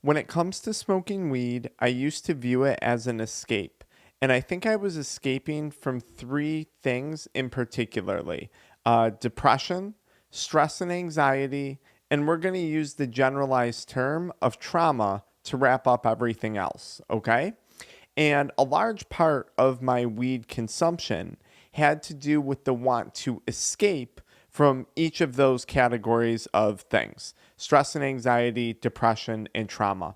When it comes to smoking weed, I used to view it as an escape. And I think I was escaping from three things in particularly depression, stress and anxiety, and we're going to use the generalized term of trauma to wrap up everything else, okay? And a large part of my weed consumption had to do with the want to escape from each of those categories of things: stress and anxiety, depression, and trauma.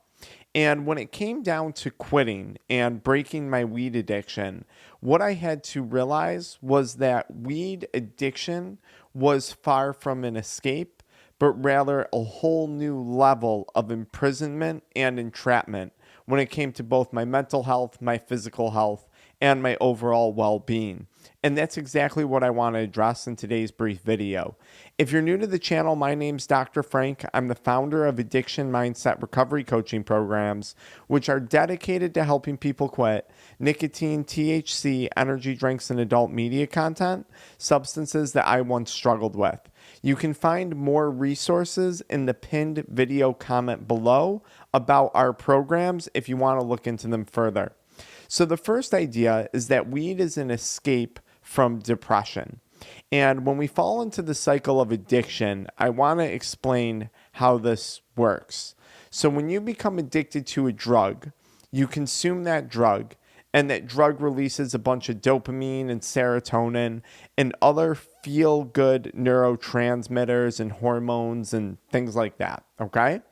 And when it came down to quitting and breaking my weed addiction, what I had to realize was that weed addiction was far from an escape, but rather a whole new level of imprisonment and entrapment when it came to both my mental health, my physical health, and my overall well being. And that's exactly what I want to address in today's brief video. If you're new to the channel, my name's Dr. Frank. I'm the founder of Addiction Mindset recovery coaching programs, which are dedicated to helping people quit nicotine, THC, energy drinks, and adult media content, substances that I once struggled with. You can find more resources in the pinned video comment below about our programs if you want to look into them further. So the first idea is that weed is an escape from depression. And when we fall into the cycle of addiction, I want to explain how this works. So when you become addicted to a drug, you consume that drug, and that drug releases a bunch of dopamine and serotonin and other feel-good neurotransmitters and hormones and things like that, okay?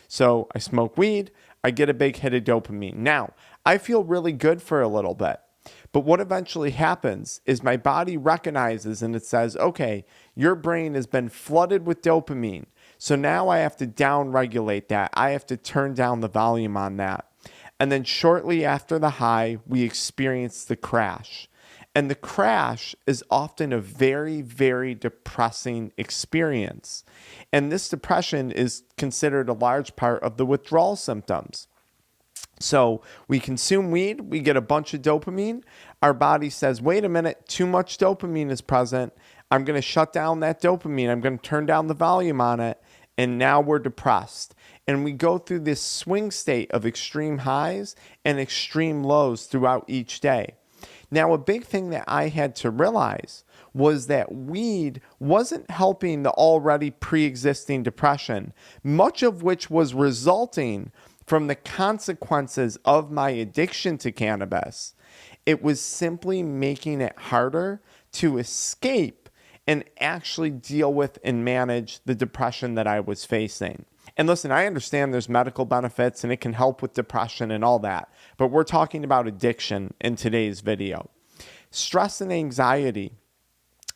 So I smoke weed, I get a big hit of dopamine. Now, I feel really good for a little bit. But what eventually happens is my body recognizes and it says, okay, your brain has been flooded with dopamine. So now I have to down-regulate that. I have to turn down the volume on that. And then shortly after the high, we experience the crash. And the crash is often a very, very depressing experience. And this depression is considered a large part of the withdrawal symptoms. So we consume weed, we get a bunch of dopamine. Our body says, wait a minute, too much dopamine is present. I'm going to shut down that dopamine. I'm going to turn down the volume on it. And now we're depressed. And we go through this swing state of extreme highs and extreme lows throughout each day. Now, a big thing that I had to realize was that weed wasn't helping the already pre-existing depression, much of which was resulting from the consequences of my addiction to cannabis. It was simply making it harder to escape and actually deal with and manage the depression that I was facing. And listen, I understand there's medical benefits and it can help with depression and all that, but we're talking about addiction in today's video. Stress and anxiety.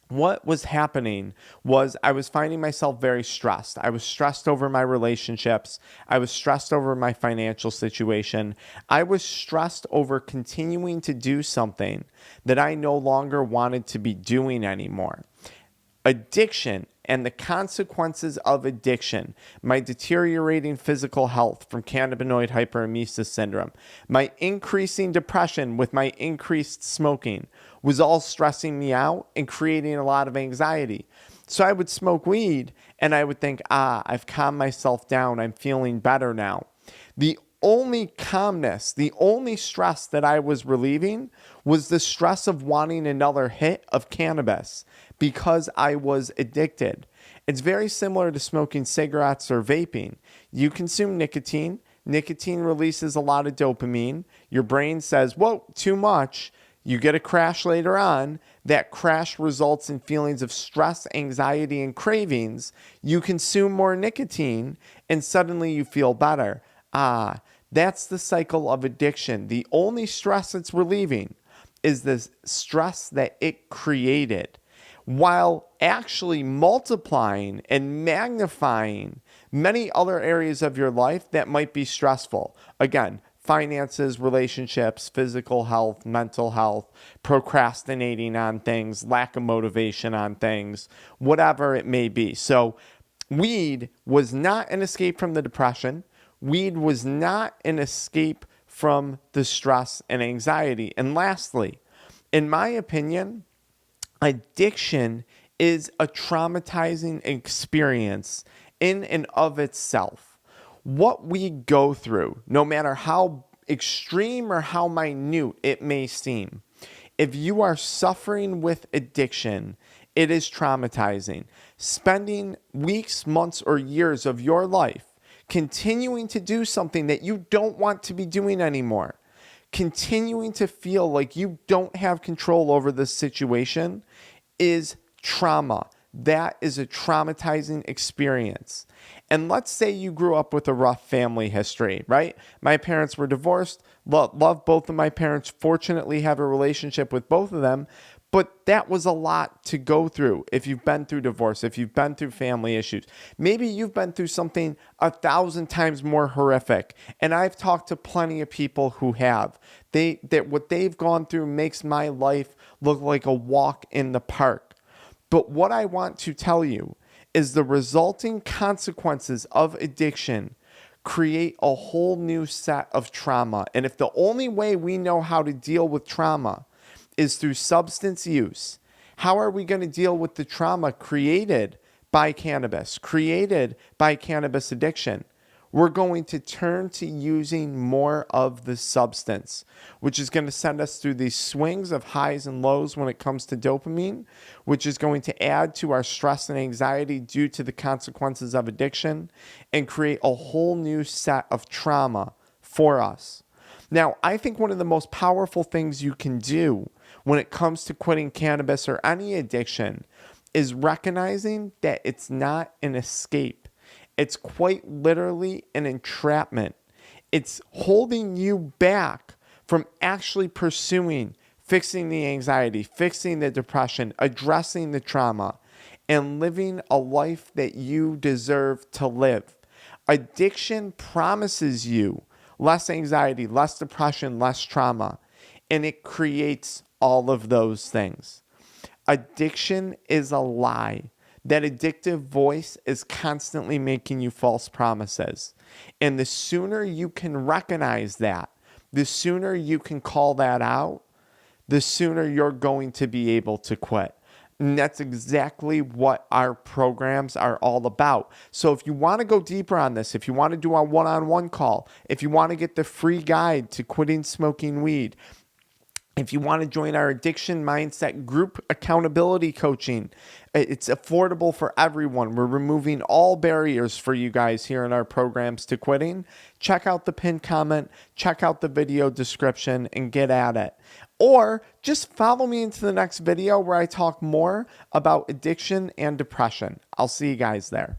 What was happening was I was finding myself very stressed. I was stressed over my relationships. I was stressed over my financial situation. I was stressed over continuing to do something that I no longer wanted to be doing anymore. Addiction and the consequences of addiction, my deteriorating physical health from cannabinoid hyperemesis syndrome, my increasing depression with my increased smoking was all stressing me out and creating a lot of anxiety. So I would smoke weed and I would think, I've calmed myself down. I'm feeling better now. The only calmness, the only stress that I was relieving was the stress of wanting another hit of cannabis because I was addicted. It's very similar to smoking cigarettes or vaping. You consume nicotine. Nicotine releases a lot of dopamine. Your brain says, whoa, too much. You get a crash later on. That crash results in feelings of stress, anxiety, and cravings. You consume more nicotine, and suddenly you feel better. That's the cycle of addiction. The only stress it's relieving is the stress that it created, while actually multiplying and magnifying many other areas of your life that might be stressful. Again, finances, relationships, physical health, mental health, procrastinating on things, lack of motivation on things, whatever it may be. So weed was not an escape from the depression. Weed was not an escape from the stress and anxiety. And lastly, in my opinion, addiction is a traumatizing experience in and of itself. what we go through, no matter how extreme or how minute it may seem, if you are suffering with addiction, it is traumatizing. Spending weeks, months, or years of your life continuing to do something that you don't want to be doing anymore, continuing to feel like you don't have control over the situation is trauma. That is a traumatizing experience. And let's say you grew up with a rough family history, right? My parents were divorced. Love both of my parents. Fortunately, have a relationship with both of them. But that was a lot to go through if you've been through divorce, if you've been through family issues. Maybe you've been through something 1,000 times more horrific. And I've talked to plenty of people who have. That what they've gone through makes my life look like a walk in the park. But what I want to tell you is the resulting consequences of addiction create a whole new set of trauma. And if the only way we know how to deal with trauma is through substance use, how are we going to deal with the trauma created by cannabis, created by cannabis addiction? We're going to turn to using more of the substance, which is going to send us through these swings of highs and lows when it comes to dopamine, which is going to add to our stress and anxiety due to the consequences of addiction and create a whole new set of trauma for us. Now, I think one of the most powerful things you can do when it comes to quitting cannabis or any addiction is recognizing that it's not an escape. It's quite literally an entrapment. It's holding you back from actually pursuing fixing the anxiety, fixing the depression, addressing the trauma, and living a life that you deserve to live. Addiction promises you less anxiety, less depression, less trauma, and it creates all of those things. Addiction is a lie. That addictive voice is constantly making you false promises. And the sooner you can recognize that, the sooner you can call that out, the sooner you're going to be able to quit. And that's exactly what our programs are all about. So if you want to go deeper on this, if you want to do a one-on-one call, if you want to get the free guide to quitting smoking weed, if you want to join our Addiction Mindset group accountability coaching, it's affordable for everyone. We're removing all barriers for you guys here in our programs to quitting. Check out the pinned comment, check out the video description, and get at it. Or just follow me into the next video where I talk more about addiction and depression. I'll see you guys there.